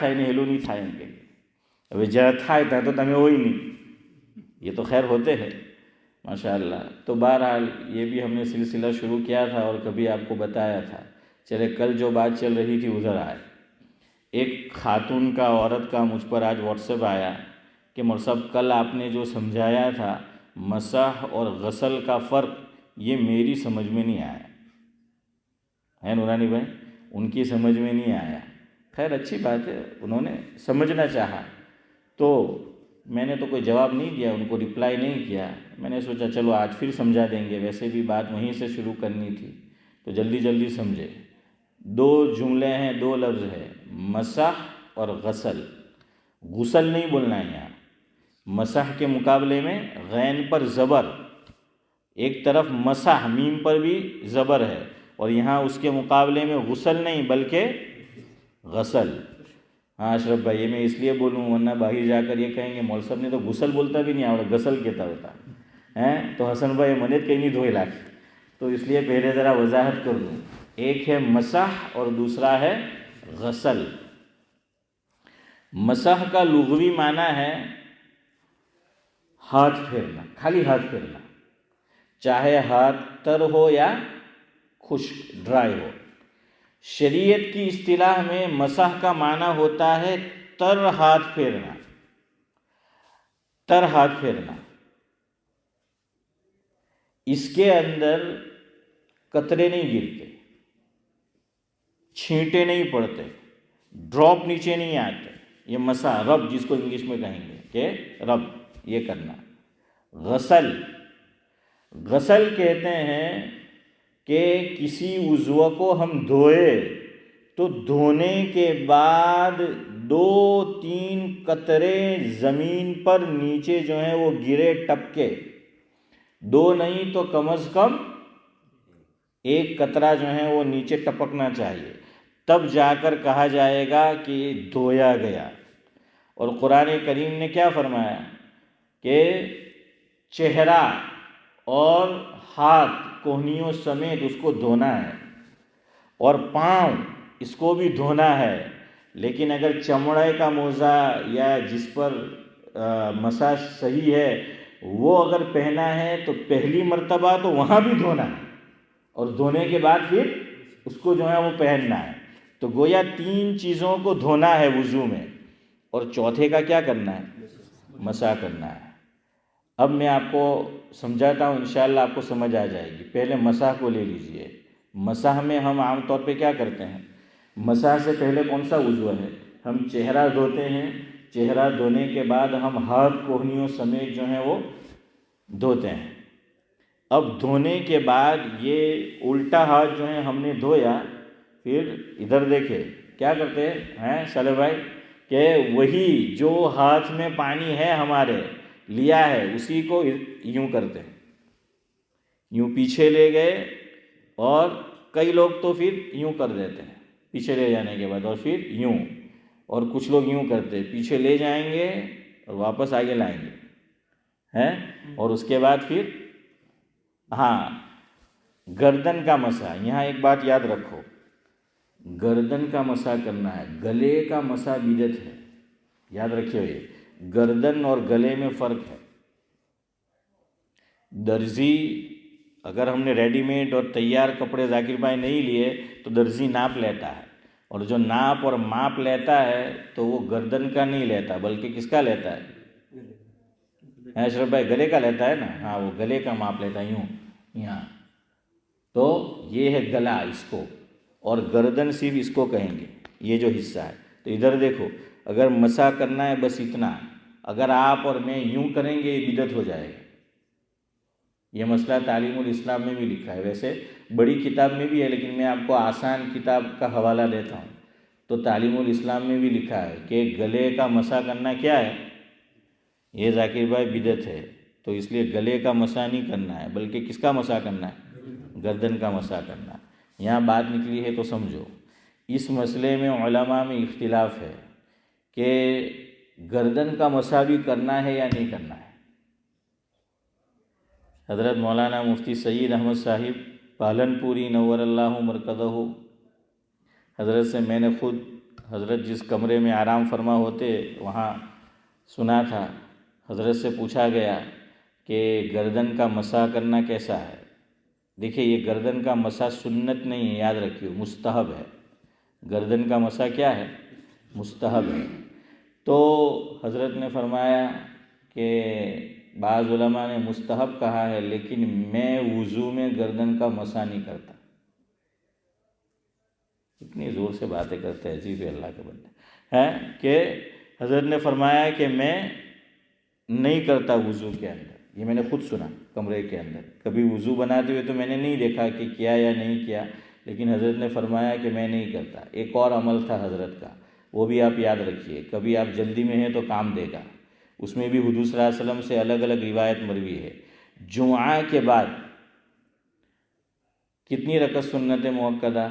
થાય ને હેલો નહીં થાય, એમ કે હવે જ્યાં થાય ત્યાં તો તમે હોય નહીં, یہ تو خیر ہوتے ہیں ماشاءاللہ۔ تو بہرحال یہ بھی ہم نے سلسلہ شروع کیا تھا اور کبھی آپ کو بتایا تھا، چلے کل جو بات چل رہی تھی ادھر آئے، ایک خاتون کا، عورت کا مجھ پر آج واٹس ایپ آیا کہ مول صاحب کل آپ نے جو سمجھایا تھا مسح اور غسل کا فرق، یہ میری سمجھ میں نہیں آیا ہے نورانی بھائی، ان کی سمجھ میں نہیں آیا۔ خیر اچھی بات ہے، انہوں نے سمجھنا چاہا تو میں نے تو کوئی جواب نہیں دیا، ان کو رپلائی نہیں کیا، میں نے سوچا چلو آج پھر سمجھا دیں گے، ویسے بھی بات وہیں سے شروع کرنی تھی تو جلدی جلدی سمجھے۔ دو جملے ہیں، دو لفظ ہے، مسح اور غسل۔ غسل نہیں بولنا ہے یہاں، مسح کے مقابلے میں غین پر زبر، ایک طرف مسح میم پر بھی زبر ہے، اور یہاں اس کے مقابلے میں غسل نہیں بلکہ غسل۔ ہاں اشرف بھائی، یہ میں اس لیے بولوں ورنہ باہر جا کر یہ کہیں گے مول صاحب نے تو غسل بولتا بھی نہیں آوڑا، غسل کہتا ہوتا ہے، تو حسن بھائی منت کہیں نہیں دھوئے لاکھ، تو اس لیے پہلے ذرا وضاحت کر دوں، ایک ہے مسح اور دوسرا ہے غسل۔ مسح کا لغوی معنی ہے ہاتھ پھیرنا، خالی ہاتھ پھیرنا، چاہے ہاتھ تر ہو یا خشک ڈرائی ہو۔ شریعت کی اصطلاح میں مسح کا معنی ہوتا ہے تر ہاتھ پھیرنا، تر ہاتھ پھیرنا۔ اس کے اندر قطرے نہیں گرتے، چھینٹے نہیں پڑتے، ڈراپ نیچے نہیں آتے۔ یہ مسح، رب جس کو انگلش میں کہیں گے کہ رب، یہ کرنا۔ غسل، غسل کہتے ہیں کہ کسی عضو کو ہم دھوئے تو دھونے کے بعد 2-3 قطرے زمین پر نیچے جو ہیں وہ گرے ٹپکے، 2 نہیں تو کم از کم 1 قطرہ جو ہے وہ نیچے ٹپکنا چاہیے، تب جا کر کہا جائے گا کہ دھویا گیا۔ اور قرآن کریم نے کیا فرمایا کہ چہرہ اور ہاتھ کوہنیوں سمیت اس کو دھونا ہے، اور پاؤں اس کو بھی دھونا ہے۔ لیکن اگر چمڑے کا موزہ یا جس پر مسح صحیح ہے وہ اگر پہنا ہے تو پہلی مرتبہ تو وہاں بھی دھونا ہے، اور دھونے کے بعد پھر اس کو جو ہے وہ پہننا ہے۔ تو گویا 3 چیزوں کو دھونا ہے وضو میں، اور چوتھے کا کیا کرنا ہے؟ مسح کرنا ہے۔ اب میں آپ کو سمجھاتا ہوں، انشاءاللہ آپ کو سمجھ آ جائے گی۔ پہلے مسح کو لے لیجئے۔ مسح میں ہم عام طور پہ کیا کرتے ہیں؟ مسح سے پہلے کون سا وضو ہے؟ ہم چہرہ دھوتے ہیں، چہرہ دھونے کے بعد ہم ہاتھ کوہنیوں سمیت جو ہیں وہ دھوتے ہیں۔ اب دھونے کے بعد یہ الٹا ہاتھ جو ہے ہم نے دھویا، پھر ادھر دیکھے کیا کرتے ہیں صالح بھائی، کہ وہی جو ہاتھ میں پانی ہے ہمارے لیا ہے اسی کو یوں کرتے ہیں، یوں پیچھے لے گئے، اور کئی لوگ تو پھر یوں کر دیتے ہیں پیچھے لے جانے کے بعد، اور پھر یوں، اور کچھ لوگ یوں کرتے پیچھے لے جائیں گے اور واپس آگے لائیں گے ہیں، اور اس کے بعد پھر گردن کا مسح۔ یہاں ایک بات یاد رکھو، گردن کا مسح کرنا ہے، گلے کا مسح بدعت ہے، یاد رکھیے۔ یہ گردن اور گلے میں فرق ہے۔ درزی، اگر ہم نے ریڈی میڈ اور تیار کپڑے ذاکر بھائی نہیں لیے تو درزی ناپ لیتا ہے، اور جو ناپ اور ماپ لیتا ہے تو وہ گردن کا نہیں لیتا بلکہ کس کا لیتا ہے؟ اشرف بھائی گلے کا لیتا ہے نا، وہ گلے کا ماپ لیتا ہے، یوں یہاں۔ تو یہ ہے گلا اس کو، اور گردن صرف اس کو کہیں گے، یہ جو حصہ ہے۔ تو ادھر دیکھو، اگر مسح کرنا ہے بس اتنا، اگر آپ اور میں یوں کریں گے یہ بدعت ہو جائے گا۔ یہ مسئلہ تعلیم الاسلام میں بھی لکھا ہے، ویسے بڑی کتاب میں بھی ہے لیکن میں آپ کو آسان کتاب کا حوالہ دیتا ہوں۔ تو تعلیم الاسلام میں بھی لکھا ہے کہ گلے کا مسح کرنا کیا ہے؟ یہ ذاکر بھائی بدعت ہے، تو اس لیے گلے کا مسح نہیں کرنا ہے بلکہ کس کا مسح کرنا ہے؟ گردن کا مسح کرنا ہے۔ یہاں بات نکلی ہے تو سمجھو، اس مسئلے میں علماء میں اختلاف ہے کہ گردن کا مسح بھی کرنا ہے یا نہیں کرنا ہے۔ حضرت مولانا مفتی سید احمد صاحب پالنپوری نور اللہ مرکزہ، حضرت سے میں نے خود حضرت جس کمرے میں آرام فرما ہوتے وہاں سنا تھا، حضرت سے پوچھا گیا کہ گردن کا مسح کرنا کیسا ہے؟ دیکھیے یہ گردن کا مسح سنت نہیں ہے، یاد رکھیے، مستحب ہے۔ گردن کا مسح کیا ہے؟ مستحب ہے۔ تو حضرت نے فرمایا کہ بعض علماء نے مستحب کہا ہے لیکن میں وضو میں گردن کا مسح نہیں کرتا۔ اتنی زور سے باتیں کرتے ہیں عجیب اللہ کے بندے ہیں کہ حضرت نے فرمایا کہ میں نہیں کرتا وضو کے اندر۔ یہ میں نے خود سنا کمرے کے اندر، کبھی وضو بناتے ہوئے تو میں نے نہیں دیکھا کہ کیا یا نہیں کیا، لیکن حضرت نے فرمایا کہ میں نہیں کرتا۔ ایک اور عمل تھا حضرت کا، وہ بھی آپ یاد رکھیے، کبھی آپ جلدی میں ہیں تو کام دے گا۔ اس میں بھی حضور صلی اللہ علیہ وسلم سے الگ الگ روایت مروی ہے۔ جمعہ کے بعد کتنی رکعت سنت مؤکدہ؟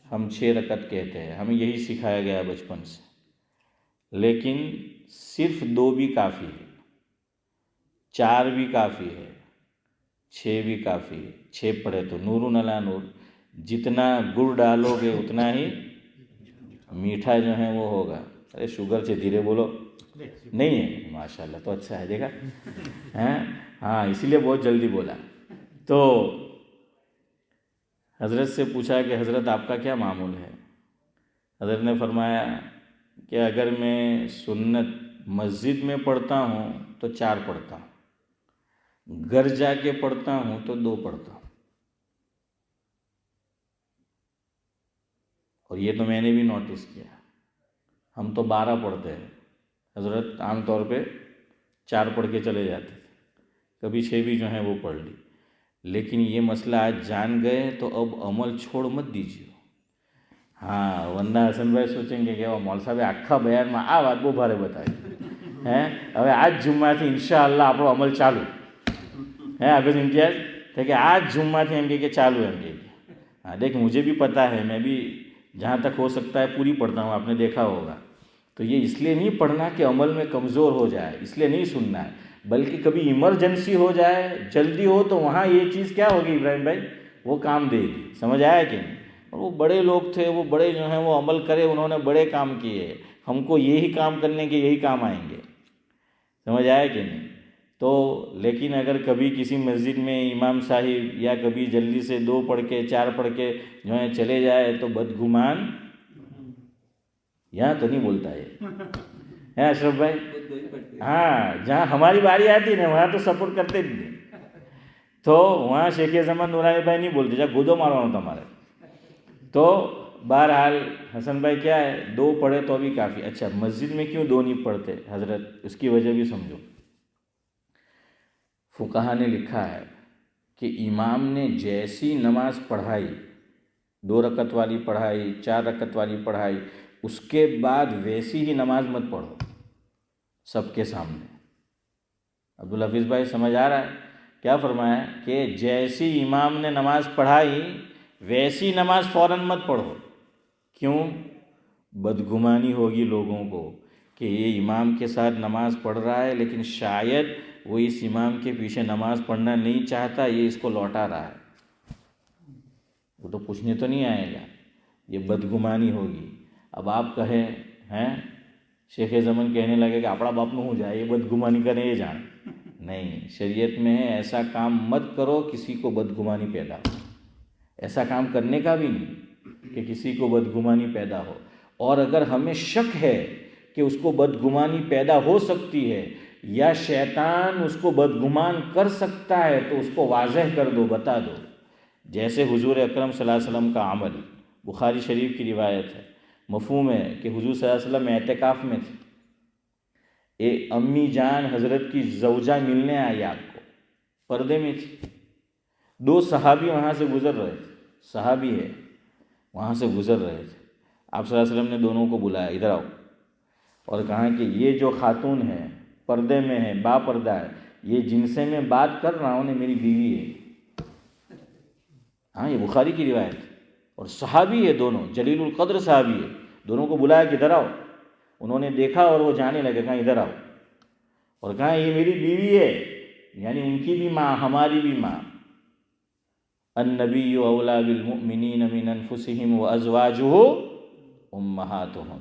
ہم 6 رکعت کہتے ہیں، ہمیں یہی سکھایا گیا بچپن سے، لیکن صرف 2 بھی کافی ہے، 4 بھی کافی ہے، 6 بھی کافی ہے۔ 6 پڑھے تو نور علی نور، جتنا گڑ ڈالو گے اتنا ہی میٹھا جو ہے وہ ہوگا۔ ارے شوگر سے دھیرے بولو. نہیں ہے ماشاء اللہ, تو اچھا ہے, دیکھا ہاں اسی لیے بہت جلدی بولا. تو حضرت سے پوچھا کہ حضرت آپ کا کیا معمول ہے؟ حضرت نے فرمایا کہ اگر میں سنت مسجد میں پڑھتا ہوں تو 4 پڑھتا ہوں, گھر جا کے پڑھتا ہوں تو 2 پڑھتا ہوں. اور یہ تو میں نے بھی نوٹس کیا, ہم تو 12 پڑھتے ہیں, حضرت عام طور پہ 4 پڑھ کے چلے جاتے تھے, کبھی 6 بھی جو ہیں وہ پڑھ لی. لیکن یہ مسئلہ آج جان گئے تو اب عمل چھوڑ مت دیجیے. ہاں ورنہ حسن بھائی سوچیں گے کہ وہ مول صاحب આખા બયાનમાં આ વાત બહુ ભારે બતાવી હે, હવે આજ જુમ્માથી ઇન્શાઅલ્લાહ આપણો અમલ ચાલુ હે. આગળ ઇમ્તિયાઝ کہ آج جمعہ تھے کہ چالو ہے. ہاں دیکھ مجھے بھی پتہ ہے, میں بھی جہاں تک ہو سکتا ہے پوری پڑھتا ہوں, آپ نے دیکھا ہوگا. تو یہ اس لیے نہیں پڑھنا کہ عمل میں کمزور ہو جائے, اس لیے نہیں سننا ہے, بلکہ کبھی ایمرجنسی ہو جائے, جلدی ہو, تو وہاں یہ چیز کیا ہوگی ابراہیم بھائی, وہ کام دے گی. سمجھ آیا کہ نہیں؟ اور وہ بڑے لوگ تھے, وہ بڑے جو ہیں وہ عمل کرے, انہوں نے بڑے کام کیے, ہم کو یہی کام کرنے کے یہی کام آئیں گے. سمجھ آیا کہ نہیں؟ تو لیکن اگر کبھی کسی مسجد میں امام صاحب یا کبھی جلدی سے 2 پڑھ کے 4 پڑھ کے جو ہے چلے جائے تو بدگمان, یہاں تو نہیں بولتا ہے اشرف بھائی, ہاں جہاں ہماری باری آتی نا وہاں تو سپورٹ کرتے نہیں, تو وہاں شیخ زمان نورانی بھائی نہیں بولتے جا گودو ماروانا تمہارے. تو بہرحال حسن بھائی کیا ہے, 2 پڑھے تو بھی کافی. اچھا مسجد میں کیوں 2 نہیں پڑھتے حضرت, اس کی وجہ بھی سمجھو. فقہا نے لکھا ہے کہ امام نے جیسی نماز پڑھائی, 2 رکعت والی پڑھائی, 4 رکعت والی پڑھائی, اس کے بعد ویسی ہی نماز مت پڑھو سب کے سامنے. عبدالحفیظ بھائی سمجھ آ رہا ہے کیا فرمایا؟ کہ جیسی امام نے نماز پڑھائی ویسی نماز فوراً مت پڑھو. کیوں؟ بدگمانی ہوگی لوگوں کو کہ یہ امام کے ساتھ نماز پڑھ رہا ہے لیکن شاید وہ اس امام کے پیچھے نماز پڑھنا نہیں چاہتا, یہ اس کو لوٹا رہا ہے. وہ تو پوچھنے تو نہیں آئے گا, یہ بدگمانی ہوگی. اب آپ کہیں ہیں شیخ زمن کہنے لگے کہ اپنا باپ میں ہو جائے, یہ بدگمانی کریں یہ جان. نہیں, شریعت میں ہے ایسا کام مت کرو کسی کو بدگمانی پیدا ہو. ایسا کام کرنے کا بھی نہیں کہ کسی کو بدگمانی پیدا ہو. اور اگر ہمیں شک ہے کہ اس کو بدگمانی پیدا ہو سکتی ہے یا شیطان اس کو بدگمان کر سکتا ہے تو اس کو واضح کر دو, بتا دو. جیسے حضور اکرم صلی اللہ علیہ وسلم کا عمل, بخاری شریف کی روایت ہے, مفہوم ہے کہ حضور صلی اللہ علیہ وسلم اعتکاف میں تھے, امی جان حضرت کی زوجہ ملنے آئی, آپ کو پردے میں تھی. 2 صحابی وہاں سے گزر رہے تھے, صحابی ہے وہاں سے گزر رہے تھے. آپ صلی اللہ علیہ وسلم نے دونوں کو بلایا, ادھر آؤ, اور کہا کہ یہ جو خاتون ہے پردے میں ہے, با پردہ ہے, یہ جن سے میں بات کر رہا ہوں میری بیوی ہے. ہاں یہ بخاری کی روایت ہے, اور صحابی ہے دونوں, جلیل القدر صحابی ہے. دونوں کو بلایا کہ ادھر آؤ. انہوں نے دیکھا اور وہ جانے لگے, کہا ادھر آؤ, اور کہا یہ میری بیوی ہے, یعنی ان کی بھی ماں ہماری بھی ماں. النبی اولی بالمؤمنین من انفسہم وازواجہ امہاتہم.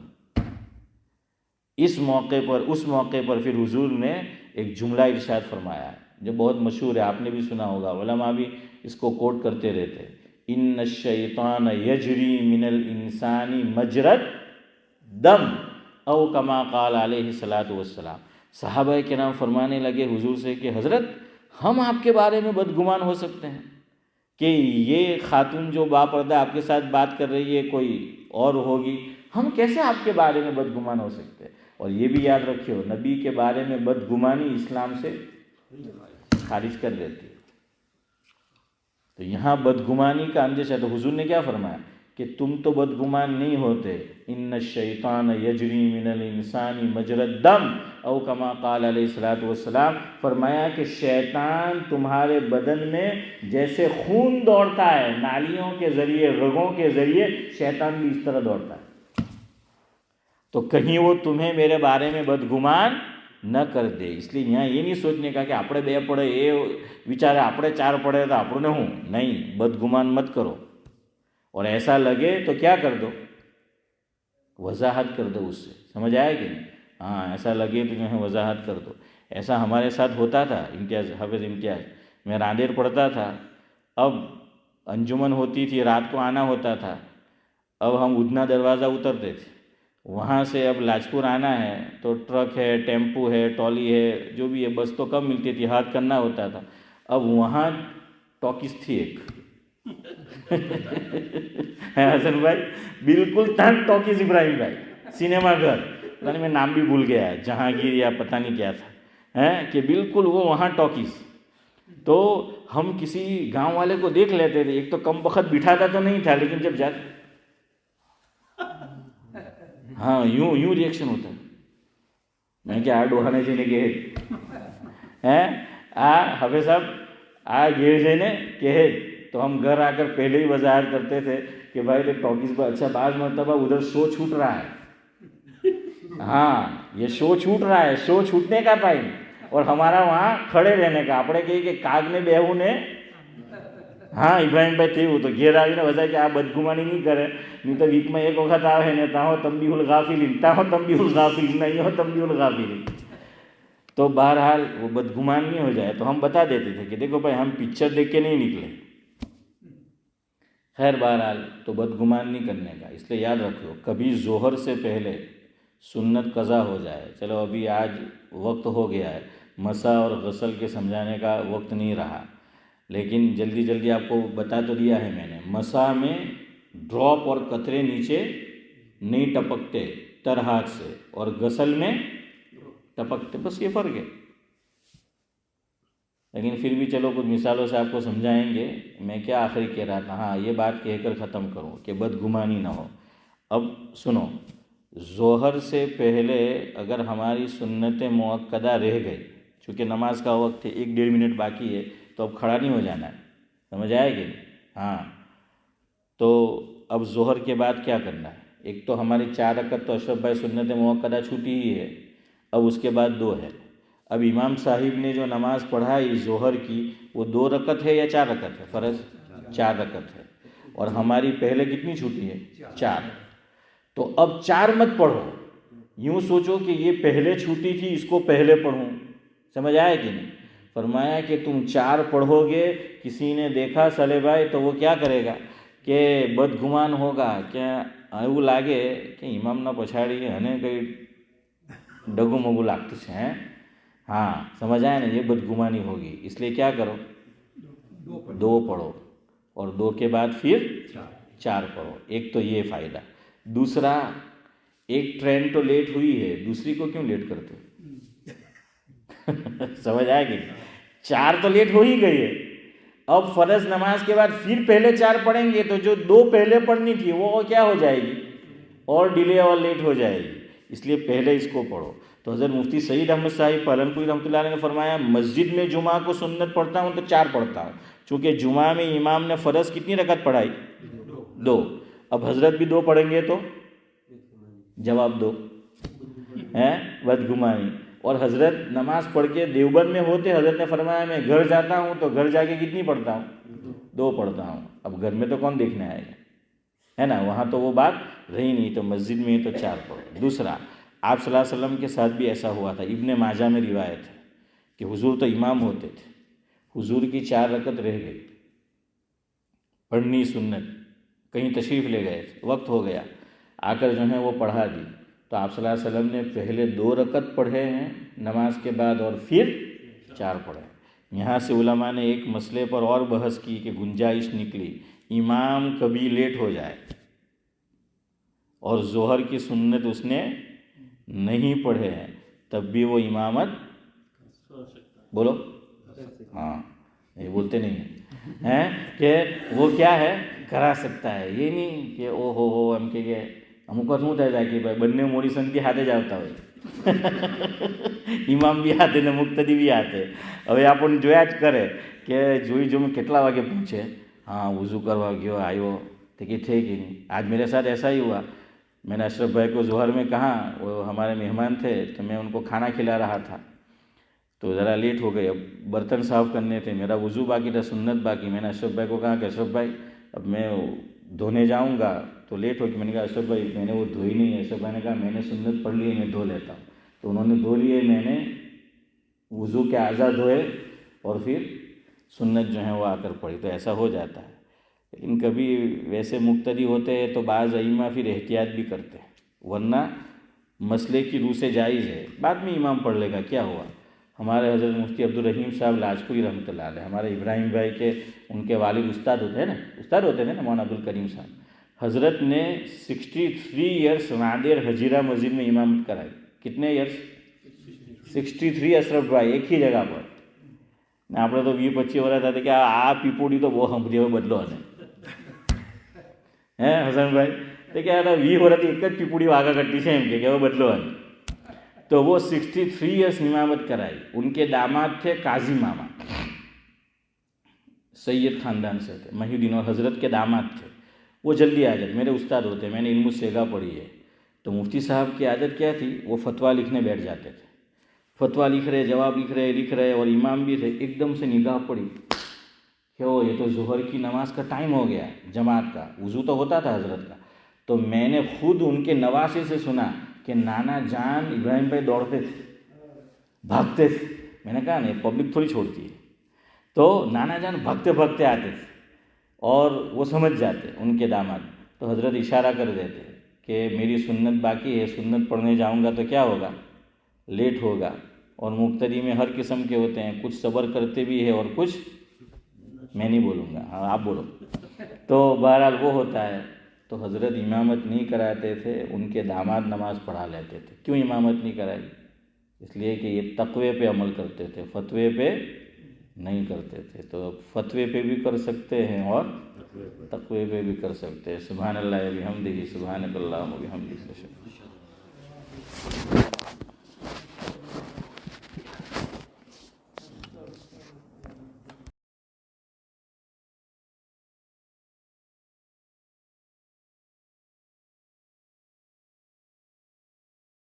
اس موقع پر پھر حضور نے ایک جملہ ارشاد فرمایا جو بہت مشہور ہے, آپ نے بھی سنا ہوگا, علماء بھی اس کو کوٹ کرتے رہتے. ان الشیطان یجری من الانسان مجری الدم او کما قال علیہ الصلاۃ والسلام. صحابہ کرام فرمانے لگے حضور سے کہ حضرت ہم آپ کے بارے میں بدگمان ہو سکتے ہیں کہ یہ خاتون جو باپردہ آپ کے ساتھ بات کر رہی ہے کوئی اور ہوگی, ہم کیسے آپ کے بارے میں بدگمان ہو سکتے ہیں؟ اور یہ بھی یاد رکھیو, نبی کے بارے میں بدگمانی اسلام سے خارج کر دیتی ہے. تو یہاں بدگمانی کا اندیشہ, تو حضور نے کیا فرمایا کہ تم تو بدگمان نہیں ہوتے, ان الشیطان یجری من الانسان مجری الدم او کما قال علیہ الصلوۃ والسلام. فرمایا کہ شیطان تمہارے بدن میں جیسے خون دوڑتا ہے نالیوں کے ذریعے, رگوں کے ذریعے, شیطان بھی اس طرح دوڑتا ہے. تو کہیں وہ تمہیں میرے بارے میں بدگمان نہ کر دے. اس لیے یہاں یہ نہیں سوچنے کا کہ આપણે 2 پڑھے એ વિચારે આપણે 4 پڑھے તો આપણને હું نہیں, بدگمان مت کرو. اور ایسا لگے تو کیا کر دو, وضاحت کر دو اس سے، سمجھ آئے کہ نہیں؟ ہاں ایسا لگے تو جو ہے وضاحت کر دو. ایسا ہمارے ساتھ ہوتا تھا. امتیاز، حافظ امتیاز، میں راندیر پڑھتا تھا. اب انجمن ہوتی تھی، رات کو آنا ہوتا تھا. اب ہم ادنا دروازہ اترتے تھے، وہاں سے اب لاجپور آنا ہے تو ٹرک ہے، ٹیمپو ہے، ٹرالی ہے، جو بھی ہے، بس تو کم ملتی تھی، ہاتھ کرنا ہوتا تھا. اب وہاں ٹاکیز تھی ایک حسن بھائی، بالکل تھنک ٹاکیز ابراہیم بھائی، سنیما گھر، پتہ نہیں میں نام بھی بھول گیا ہے، جہانگیر یا پتہ نہیں کیا تھا، کہ بالکل وہ وہاں ٹاکیز. تو ہم کسی گاؤں والے کو دیکھ لیتے تھے، ایک تو کم بخت بٹھاتا تو نہیں تھا، لیکن جب جاتے ہاں یوں ریئیکشن ہوتا ہے. میں کیا ڈوہانے جینے کے حافظ صاحب آ گیڑ جینے کہ تو ہم گھر آ کر پہلے ہی وضاحت کرتے تھے کہ بھائی دیکھ ٹاکیز پر اچھا بعض مرتبہ ادھر شو چھوٹ رہا ہے. ہاں یہ شو چھوٹ رہا ہے، شو چھوٹنے کا ٹائم، اور ہمارا وہاں کھڑے رہنے کا. આપણે કહીએ કે કાગને બેહવું ને હા ઇબ્રાહીમભાઈ થયું તો ઘેર આવીને બધા કે આ બદગુમાની નહીં કરે, નહીં તો વીકમાં એક વખત આવે ને તાહો તંબીહુલ ગાફિલીન, તાહો તંબીહુલ ગાફિલીન, નહીં હો તંબીહુલ ગાફિલીન. تو بہرحال وہ بدگمان نہیں ہو جائے تو ہم بتا دیتے تھے کہ دیکھو بھائی ہم پکچر دیکھ کے نہیں نکلے. خیر بہرحال تو بدگمان نہیں کرنے کا. اس لیے یاد رکھو کبھی ظہر سے پہلے سنت قضا ہو جائے، چلو ابھی آج وقت ہو گیا ہے، مسا اور غسل کے سمجھانے کا وقت نہیں رہا، لیکن جلدی جلدی آپ کو بتا تو دیا ہے میں نے. مسا میں ڈراپ اور قطرے نیچے نہیں ٹپکتے تر ہاتھ سے، اور غسل میں ٹپکتے، بس یہ فرق ہے. لیکن پھر بھی چلو کچھ مثالوں سے آپ کو سمجھائیں گے. میں کیا آخری کہہ رہا تھا، ہاں یہ بات کہہ کر ختم کروں کہ بدگمانی نہ ہو. اب سنو، ظہر سے پہلے اگر ہماری سنت مؤکدہ رہ گئی، چونکہ نماز کا وقت ہے، 1-1.5 منٹ باقی ہے، تو اب کھڑا نہیں ہو جانا ہے، سمجھ آئے گی؟ ہاں تو اب ظہر کے بعد کیا کرنا ہے؟ ایک تو ہماری 4 رکعت تو اشرف بھائی سنت مؤکدہ چھوٹی ہی ہے، اب اس کے بعد 2 ہے. اب امام صاحب نے جو نماز پڑھائی ظہر کی وہ 2 رکعت ہے یا 4 رکعت ہے؟ فرض 4 رکعت ہے، اور ہماری پہلے کتنی چھوٹی ہے؟ 4. تو اب 4 مت پڑھو، یوں سوچو کہ یہ پہلے چھوٹی تھی، اس کو پہلے پڑھوں، سمجھ آئے کہ نہیں؟ فرمایا کہ تم 4 پڑھو گے، کسی نے دیکھا سلے بھائی تو وہ کیا کرے گا کہ بدگمان ہوگا، کیا એવું લાગે કે ઇમામના પછાડી અને કંઈ ડગું મગું લાગતું છે. ہاں سمجھ آئے نا، یہ بدگمانی ہوگی. اس لیے کیا کرو، 2 پڑھو، اور 2 کے بعد پھر 4 پڑھو. ایک تو یہ فائدہ. دوسرا، ایک ٹرین تو لیٹ ہوئی ہے، دوسری کو کیوں لیٹ کرتے؟ سمجھ آئے گی؟ 4 تو لیٹ ہو ہی گئی ہے، اب فرض نماز کے بعد پھر پہلے 4 پڑھیں گے تو جو 2 پہلے پڑھنی تھی وہ کیا ہو جائے گی، اور ڈیلے اور لیٹ ہو جائے گی. اس لیے پہلے اس کو پڑھو. تو حضرت مفتی سعید احمد صاحب پالنپوری رحمۃ اللہ علیہ نے فرمایا مسجد میں جمعہ کو سنت پڑھتا ہوں تو 4 پڑھتا ہوں، چونکہ جمعہ میں امام نے فرض کتنی رکعت پڑھائی؟ 2. اب حضرت بھی 2 پڑھیں گے تو جواب دو، بدگمانی. اور حضرت نماز پڑھ کے دیوبند میں ہوتے، حضرت نے فرمایا میں گھر جاتا ہوں تو گھر جا کے کتنی پڑھتا ہوں؟ 2 پڑھتا ہوں. اب گھر میں تو کون دیکھنے آئے گا، ہے نا، وہاں تو وہ بات رہی نہیں، تو مسجد میں تو 4 پڑھو. دوسرا، آپ صلی اللہ علیہ وسلم کے ساتھ بھی ایسا ہوا تھا، ابن ماجہ میں روایت ہے کہ حضور تو امام ہوتے تھے، حضور کی 4 رکعت رہ گئی پڑھنی سنت، کہیں تشریف لے گئے تھے، وقت ہو گیا، آ کر جو ہے وہ پڑھا دی. تو آپ صلی اللہ علیہ وسلم نے پہلے 2 رکعت پڑھے ہیں نماز کے بعد، اور پھر 4 پڑھے. یہاں سے علماء نے ایک مسئلے پر اور بحث کی کہ گنجائش نکلی، امام کبھی لیٹ ہو جائے اور ظہر کی سنت اس نے نہیں پڑھے ہیں، تب بھی وہ امامت بولو، ہاں یہ بولتے نہیں ہیں کہ وہ کیا ہے کرا سکتا ہے. یہ نہیں کہ او ہو એમ કે અમુક વાર શું થાય કે ભાઈ બંને મોડી સંગતિ હાથે જ આવતા હોય, ઇમામ બી હાથે ને મુક્તદી બી હાથે. હવે આપણને જોયા જ કરે કે જોઈ કેટલા વાગે પહોંચે, ہاں وضو کروا گیا آئیو تو کہ تھے کہ نہیں. آج میرے ساتھ ایسا ہی ہوا، میں نے اشرف بھائی کو ظہر میں کہا، وہ ہمارے مہمان تھے تو میں ان کو کھانا کھلا رہا تھا تو ذرا لیٹ ہو گئے. اب برتن صاف کرنے تھے، میرا وضو باقی تھا، سنت باقی. میں نے اشرف بھائی کو کہا کہ اشرف بھائی اب میں دھونے جاؤں گا تو لیٹ ہو کہ میں نے کہا اشرف بھائی میں نے وہ دھوئی نہیں ہے. اشرف بھائی نے کہا میں نے سنت پڑھ لی ہے, میں دھو لیتا ہوں. تو انہوں نے دھو لیے, میں نے وضو کے اعضاء دھوئے اور پھر سنت جو ہے وہ آ کر پڑھی. تو ایسا ہو جاتا ہے. لیکن کبھی ویسے مقتدی ہوتے ہیں تو بعض ائمہ پھر احتیاط بھی کرتے ہیں, ورنہ مسئلے کی روح سے جائز ہے, بعد میں امام پڑھ لے گا کیا ہوا. ہمارے حضرت مفتی عبدالرحیم صاحب لاجپوری رحمۃ اللہ علیہ, ہمارے ابراہیم بھائی کے ان کے والد استاد ہوتے ہیں نا, استاد ہوتے تھے نا مولانا عبدالکریم صاحب, حضرت نے 63 ایئرس نادر حجیرہ مسجد میں امامت کرائی. کتنے ایئرس؟ 63. اشرف بھائی ایک ہی جگہ پر. આપણે તો 20-25 વર્ષ હતા કે આ પીપોડી તો બહુ સાંભળી, હવે બદલો હશે હે હસનભાઈ, તો કે આ 20 વર્ષથી એક જ પીપોડી વાગા કરતી છે એમ કે હવે બદલો હશે. تو وہ 63 ایئرس امامت کرائی. ان کے داماد تھے قاضی ماما, سید خاندان سے تھے, محی الدین, اور حضرت کے داماد تھے. وہ جلدی عادت, میرے استاد ہوتے, میں نے علم السیغہ پڑھی ہے. تو مفتی صاحب کی عادت کیا تھی, وہ فتویٰ لکھنے بیٹھ جاتے تھے. فتویٰ لکھ رہے, جواب لکھ رہے, اور امام بھی تھے. ایک دم سے نگاہ پڑی کہ وہ یہ تو ظہر کی نماز کا ٹائم ہو گیا, جماعت کا وضو تو ہوتا تھا حضرت کا. تو میں نے خود ان کے نواسے سے سنا کہ نانا جان ابراہیم بھائی دوڑتے تھے, بھاگتے تھے. میں نے کہا نہیں, پبلک تھوڑی چھوڑتی ہے. تو نانا جان بھاگتے بھاگتے آتے تھے اور وہ سمجھ جاتے ان کے داماد. تو حضرت اشارہ کر دیتے کہ میری سنت باقی ہے, سنت پڑھنے جاؤں گا تو کیا ہوگا, لیٹ ہوگا. اور مقتدی میں ہر قسم کے ہوتے ہیں, کچھ صبر کرتے بھی ہے اور کچھ میں نہیں بولوں گا, ہاں آپ بولو. تو بہرحال وہ ہوتا ہے. تو حضرت امامت نہیں کراتے تھے, ان کے داماد نماز پڑھا لیتے تھے. کیوں امامت نہیں کرائی؟ اس لیے کہ یہ تقوی پہ عمل کرتے تھے, فتوے پہ نہیں کرتے تھے. تو فتوے پہ بھی کر سکتے ہیں اور تقوی پہ بھی کر سکتے ہیں. سبحان اللہ و بحمدہ, سبحانک اللہم و بحمدک.